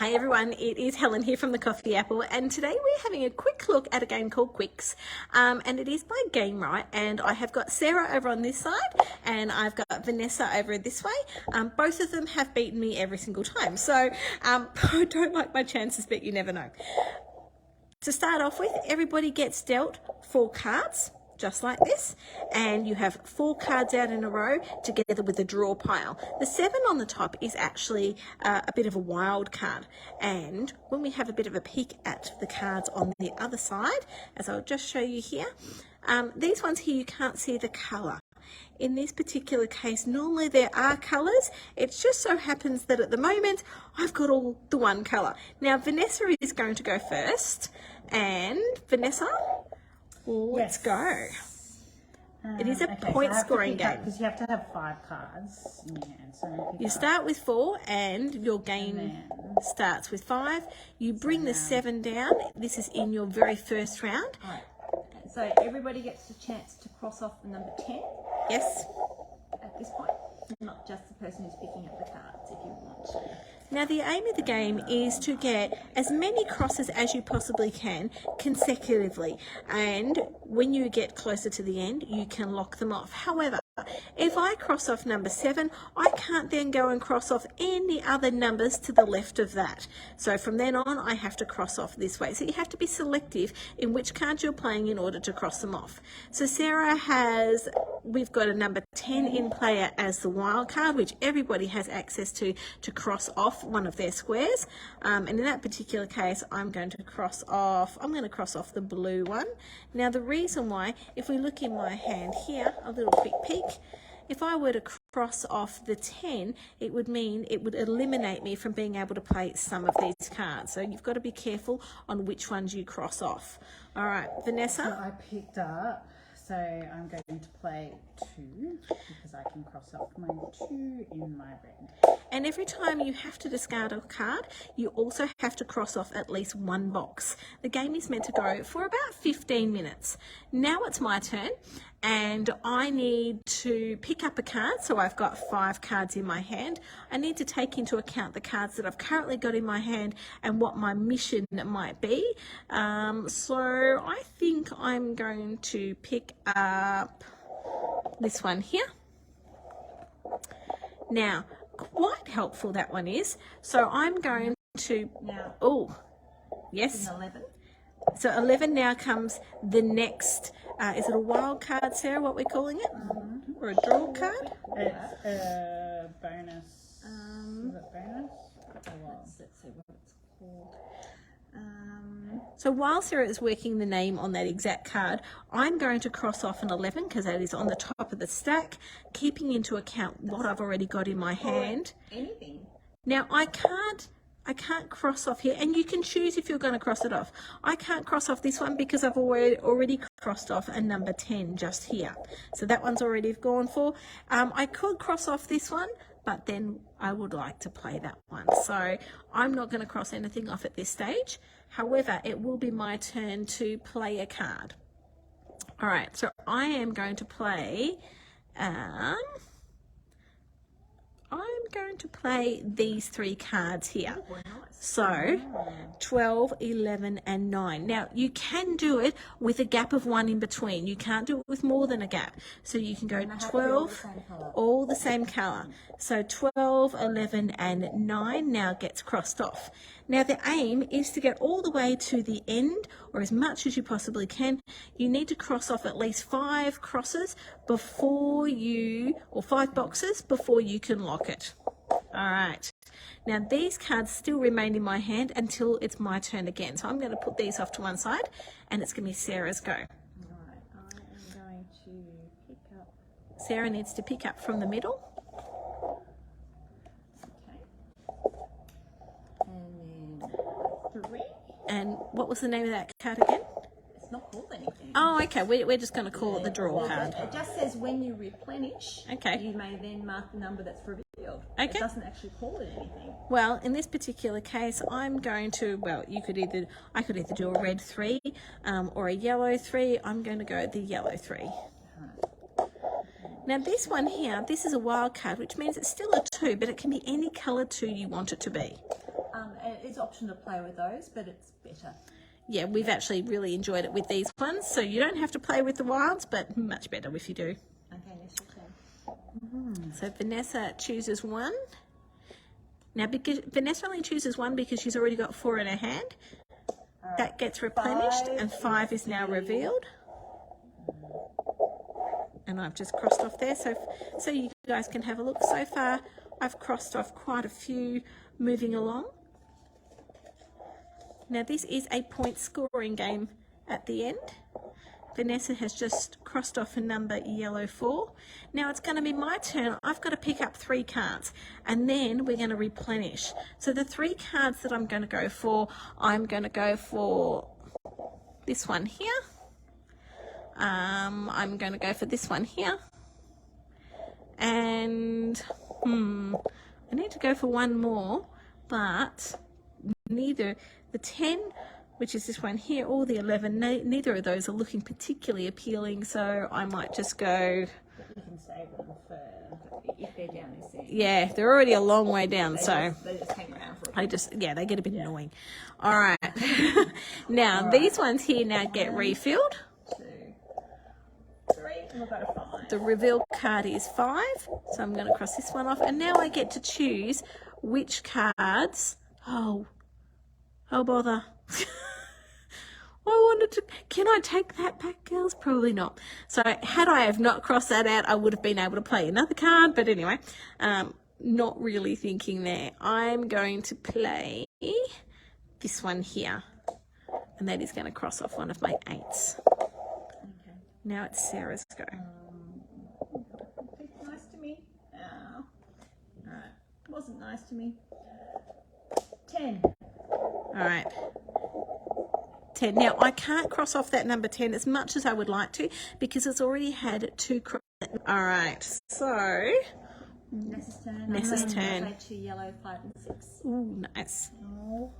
Hi everyone, it is Helen here from the Coffee Apple, and today we're having a quick look at a game called Quixx, and it is by Game Right, and I have got Sarah over on this side and I've got Vanessa over this way. Both of them have beaten me every single time, so I don't like my chances, but you never know. To start off with, everybody gets dealt 4 cards, just like this, and you have 4 cards out in a row together with the draw pile. The 7 on the top is actually a bit of a wild card, and when we have a bit of a peek at the cards on the other side, as I'll just show you here, these ones here you can't see the colour. In this particular case, normally there are colours. It just so happens that at the moment I've got all the one colour. Now Vanessa is going to go first, and Vanessa, let's go. It is a point scoring game. Because you have to have 5 cards in your hand. So you start with 4 and your game starts with 5. You bring the 7 down. This is in your very first round. Right. So everybody gets a chance to cross off the number 10. Yes. At this point. Not just the person who's picking up the cards if you want to. Now the aim of the game is to get as many crosses as you possibly can consecutively, and when you get closer to the end you can lock them off. However, if I cross off number 7, I can't then go and cross off any other numbers to the left of that. So from then on I have to cross off this way. So you have to be selective in which cards you're playing in order to cross them off. So Sarah we've got a number 10 in player as the wild card, which everybody has access to cross off one of their squares. And in that particular case, I'm going to cross off the blue one. Now the reason why, if we look in my hand here, a little quick peek, if I were to cross off the 10, it would mean it would eliminate me from being able to play some of these cards. So you've got to be careful on which ones you cross off. All right, Vanessa? So I picked up, so I'm going to play 2 because I can cross off my 2 in my red. And every time you have to discard a card, you also have to cross off at least 1 box. The game is meant to go for about 15 minutes. Now it's my turn, and I need to pick up a card. So I've got 5 cards in my hand. I need to take into account the cards that I've currently got in my hand and what my mission might be. So I think I'm going to pick up this one here. Now, quite helpful that one is. So I'm going to now. Oh, yes. 11. So 11 now comes the next. Is it a wild card, Sarah? What we're calling it, or a draw card? It's a bonus. Is it bonus? Let's see what it's called. So while Sarah is working the name on that exact card, I'm going to cross off an 11 because that is on the top of the stack, keeping into account what I've already got in my hand. Anything. Now I can't cross off here, and you can choose if you're going to cross it off. I can't cross off this one because I've already crossed off a number 10 just here. So that one's already gone for. I could cross off this one, but then I would like to play that one. So I'm not going to cross anything off at this stage. However, it will be my turn to play a card. All right, so I am going to play, I'm going to play these 3 cards here. So 12, 11 and 9. Now you can do it with a gap of 1 in between. You can't do it with more than a gap. So you can go 12, all the same colour. So 12, 11 and 9 now gets crossed off. Now the aim is to get all the way to the end, or as much as you possibly can. You need to cross off at least 5 crosses before or 5 boxes before you can lock it. All right. Now these cards still remain in my hand until it's my turn again. So I'm going to put these off to one side, and it's going to be Sarah's go. Right, I am going to pick up. Sarah needs to pick up from the middle. Okay. And then 3. And what was the name of that card again? It's not called anything. Oh, okay. We're just going to call it the draw card. It just says when you replenish, Okay. you may then mark the number that's revealed. Okay. It doesn't actually call it anything. Well, in this particular case, I'm going to, I could either do a red 3 or a yellow 3. I'm going to go the yellow 3. Now this one here, this is a wild card, which means it's still a 2, but it can be any colour 2 you want it to be. It's optional to play with those, but it's better. Yeah, we've actually really enjoyed it with these ones. So you don't have to play with the wilds, but much better if you do. Okay, next turn. So Vanessa chooses one. Now, because Vanessa only chooses one because she's already got 4 in her hand. That gets replenished, and 5 is now revealed. And I've just crossed off there, so you guys can have a look. So far, I've crossed off quite a few moving along. Now, this is a point scoring game at the end. Vanessa has just crossed off a number yellow 4. Now it's going to be my turn. I've got to pick up 3 cards and then we're going to replenish. So the 3 cards that I'm going to go for, I'm going to go for this one here. I'm going to go for this one here. And I need to go for one more, but neither the 10, which is this one here, or the 11, neither of those are looking particularly appealing, so I might just go... You can save them for if they're down this end. Yeah, they're already a long way down, so... They just hang around for a bit. Yeah, they get a bit annoying. All right. Now, these ones here now get refilled. 2, 3, and we've got a 5. The reveal card is 5, so I'm going to cross this one off, and now I get to choose which cards... Oh, bother. I wanted to... Can I take that back, girls? Probably not. So had I have not crossed that out, I would have been able to play another card. But anyway, not really thinking there. I'm going to play this one here. And that is going to cross off one of my 8s. Okay. Now it's Sarah's go. Nice to me. Oh. Alright. Wasn't nice to me. 10. All right. 10. Now, I can't cross off that number 10 as much as I would like to because it's already had 2 crosses. All right. So, Nessa's turn. Nessa's turn. Play 2 yellow, 5 and 6. Ooh, nice. No,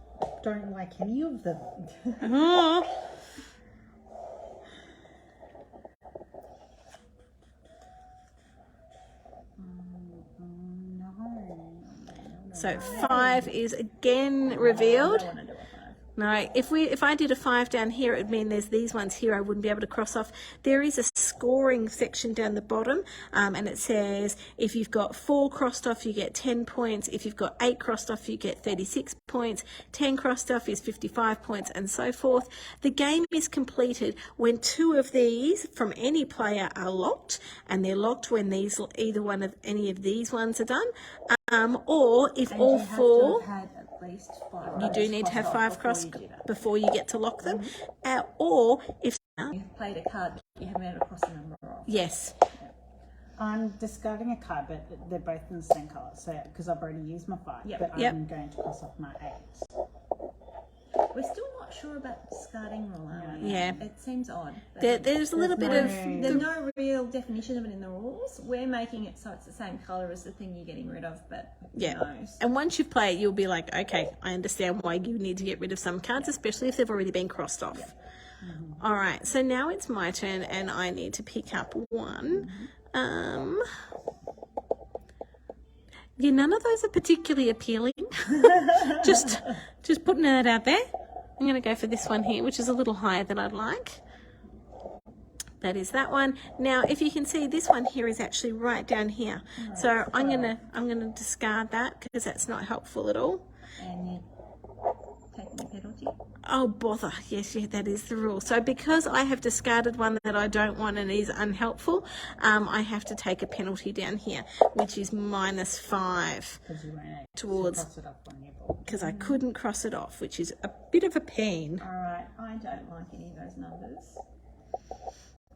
don't like any of them. Oh. So 5 is again revealed. I don't want to do a 5. No, if I did a 5 down here, it would mean there's these ones here I wouldn't be able to cross off. There is a scoring section down the bottom, and it says if you've got 4 crossed off, you get 10 points. If you've got 8 crossed off, you get 36 points. 10 crossed off is 55 points, and so forth. The game is completed when 2 of these from any player are locked, and they're locked when either one of any of these ones are done, or if And all you have 4. to have had at least 5. You do need to have 5 crossed before you get to lock them. Mm-hmm. Or if... You've played a card, you haven't had to cross a number off. Yes. I'm discarding a card, but they're both in the same colour, so because I've already used my 5, Yep. but Yep. I'm going to cross off my 8. We're still not sure about the discarding rule, are we? Yeah. It seems odd. There's a little bit of... There's no real definition of it in the rules. We're making it so it's the same colour as the thing you're getting rid of, but who knows? And once you play it, you'll be like, okay, I understand why you need to get rid of some cards, especially if they've already been crossed off. All right, so now it's my turn and I need to pick up one. Yeah, none of those are particularly appealing. just putting that out there. I'm going to go for this one here, which is a little higher than I'd like. That is that one. Now, if you can see, this one here is actually right down here. So I'm gonna discard that because that's not helpful at all. And you take the penalty. Oh, bother. Yes, yeah, that is the rule. So because I have discarded one that I don't want and is unhelpful, I have to take a penalty down here, which is -5 Because you weren't able towards, to cross it off on your board. because I couldn't cross it off, which is a bit of a pain. Alright, I don't like any of those numbers.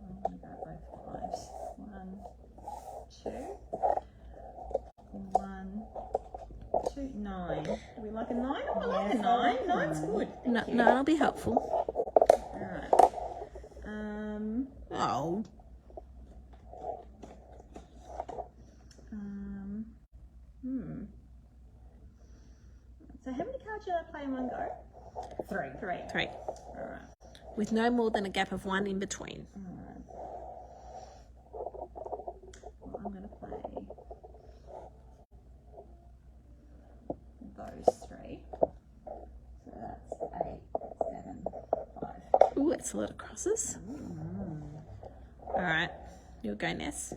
I'm going to go both 5s. 1, 2. 1, 2, 9. Do we like a 9? Oh, I like a 9. 9's good. No, it'll be helpful. Alright. Oh. So how many cards should I play in one go? 3. 3. 3. Alright. With no more than a gap of 1 in between. Alright. Well, I'm going to play those 3. it's a lot of crosses. All right, you'll go, Ness.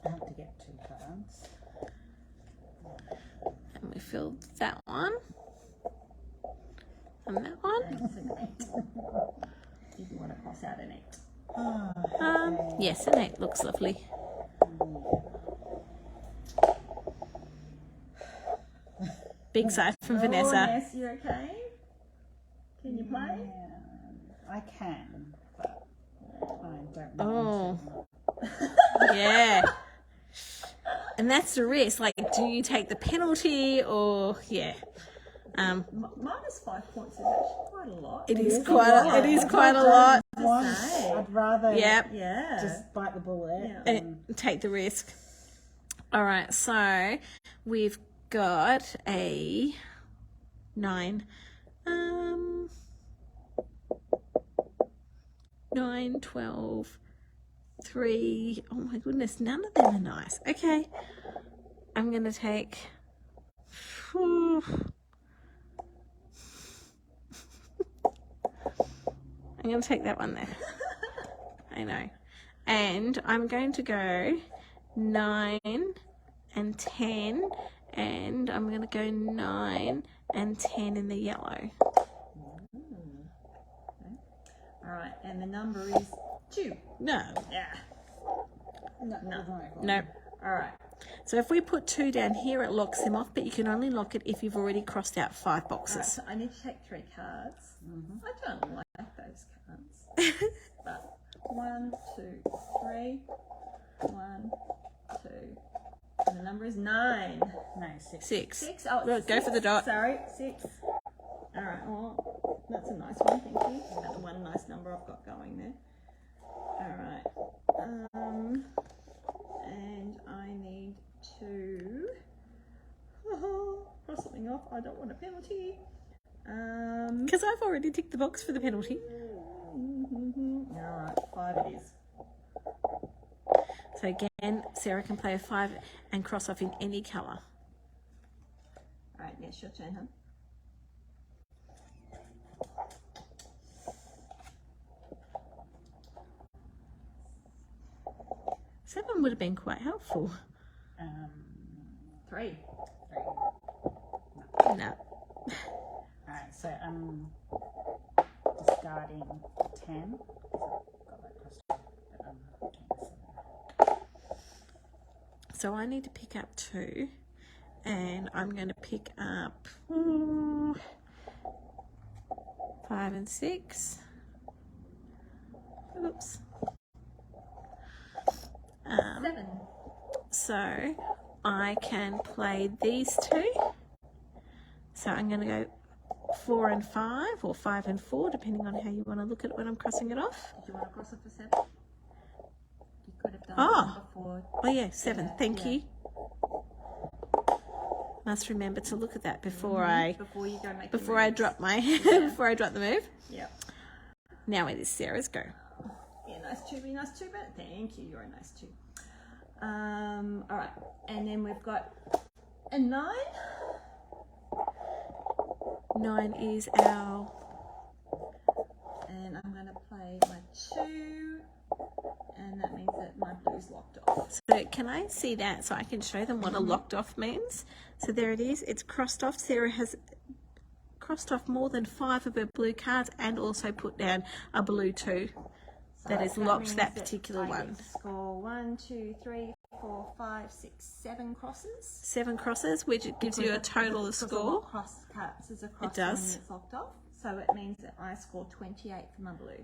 I have to get 2 cards. And we filled that one. And that one. That's an 8. Did you want to cross out an 8? Yes, an 8 looks lovely. Big sigh from Vanessa. Yes, you okay? Can you play? Yeah, I can, but I don't Oh. know. Yeah. And that's the risk. Like, do you take the penalty or, yeah. Minus 5 points is actually quite a lot. It is is quite a lot. it is quite a lot. Say. I'd rather Yep. Yeah. just bite the bullet. Yeah. And take the risk. All right, so we've got a 9. 9, 12, 3. Oh my goodness, none of them are nice. Okay, I'm going to take... I'm going to take that one there. I know. And I'm going to go 9 and 10, and I'm going to go 9 and 10 in the yellow. All right, and the number is 2. No. Yeah. No. No. All right. So if we put 2 down here, it locks them off, but you can only lock it if you've already crossed out 5 All right, boxes. so I need to take 3 cards. I don't like those cards. But 1, 2, 3. 1, 2. And the number is 9. No, 6. 6. 6. Oh, it's Well, go for the dot. Sorry, 6. All right. Well, that's a nice one. Thank you. That's one nice number I've got going there. All right. And I need to cross something off. I don't want a penalty. Because I've already ticked the box for the penalty. All right. 5 it is. So again, Sarah can play a 5 and cross off in any colour. All right. Yes, your turn, hun. Seven would have been quite helpful. 3. 3. No. Alright, so I'm discarding 10. Got that crossed off, but I'm taking 7. So I need to pick up 2, and I'm going to pick up 5 and 6. Oops. 7. So I can play these 2. So I'm going to go 4 and 5, or 5 and 4, depending on how you want to look at it when I'm crossing it off. Did you want to cross off a 7? You could have done Oh. that before. Oh yeah, 7. Yeah, Thank yeah. you. Must remember to look at that before Before you go make before your I moves. drop my before I drop the move. Yeah. Now it is Sarah's go. Yeah, nice 2, be nice 2, but thank you. You're a nice 2. All right, and then we've got a 9. 9 is our... And I'm going to play my 2, and that means that my blue's locked off. So can I see that so I can show them what a locked off means? So there it is. It's crossed off. Sarah has crossed off more than 5 of her blue cards and also put down a blue 2. That is locked means that particular I get one. to score 1, 2, 3, 4, 5, 6, 7 crosses. 7 crosses, which gives you a total of score. Cross cuts is across It does. one that's locked off. So it means that I score 28 for my blue.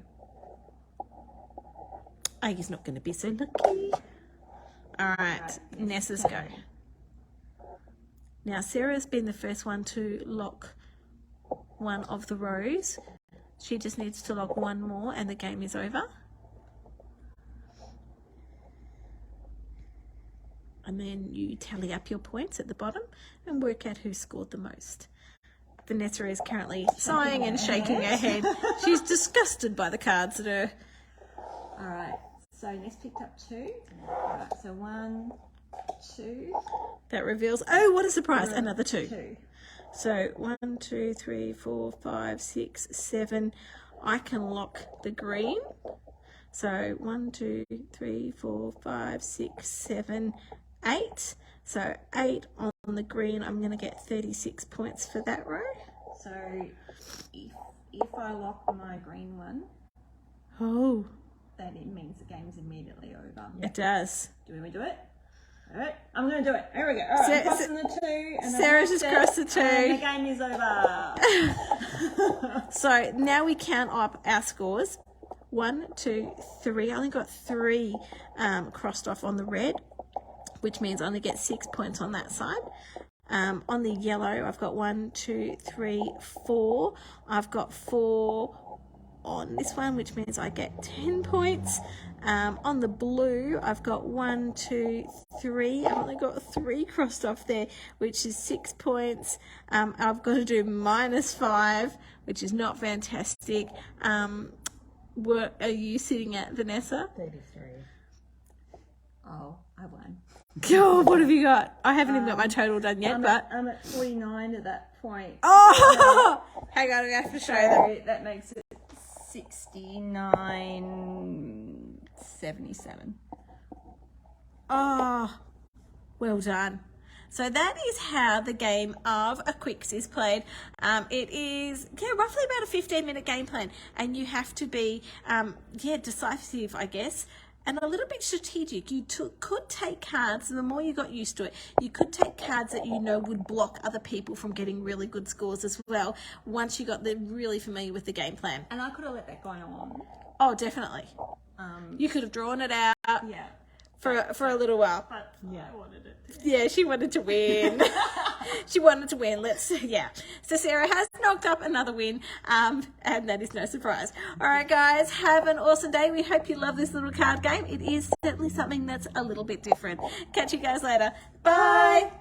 Oh, he's not going to be so lucky. All right, Right, Nessa's Nessa's go. turn. Now, Sarah's been the first one to lock one of the rows. She just needs to lock one more and the game is over. And then you tally up your points at the bottom and work out who scored the most. Vanessa is currently sighing and shaking her head. She's disgusted by the cards that are... All right. So Ness picked up 2. All right. So 1, 2. That reveals... Oh, what a surprise! Another 2. 2. So 1, 2, 3, 4, 5, 6, 7. I can lock the green. So 1, 2, 3, 4, 5, 6, 7, 8. So 8 on the green. I'm going to get 36 points for that row. So if I lock my green one, Oh, then it means the game's immediately over. it does. Do we do it? All right, I'm going to do it. Here we go. All right, I'm crossing the 2. And Sarah's just crossed the 2. And the game is over. So now we count up our scores. 1, 2, 3. I only got 3 crossed off on the red, which means I only get 6 points on that side. On the yellow, I've got 1, 2, 3, 4. I've got 4 on this one, which means I get 10 points. On the blue, I've got 1, 2, 3. I've only got 3 crossed off there, which is 6 points. I've got to do -5, which is not fantastic. What are you sitting at, Vanessa? 33. Oh, I won. God, what have you got? I haven't even got my total done yet, but I'm at 49 at that point. oh, hang on, I have to show them. So that makes it 69.77. Oh, well done. So that is how the game of a Quixx is played. It is roughly about a 15-minute game plan, and you have to be decisive, I guess, and a little bit strategic. You could take cards, and the more you got used to it, you could take cards that you know would block other people from getting really good scores as well, once you got really familiar with the game plan. And I could have let that go on. Oh, definitely. You could have drawn it out Yeah. for a little while. But I wanted it to. Yeah, she wanted to win. She wanted to win. So Sarah has knocked up another win, and that is no surprise. All right, guys, have an awesome day. We hope you love this little card game. It is certainly something that's a little bit different. Catch you guys later. Bye.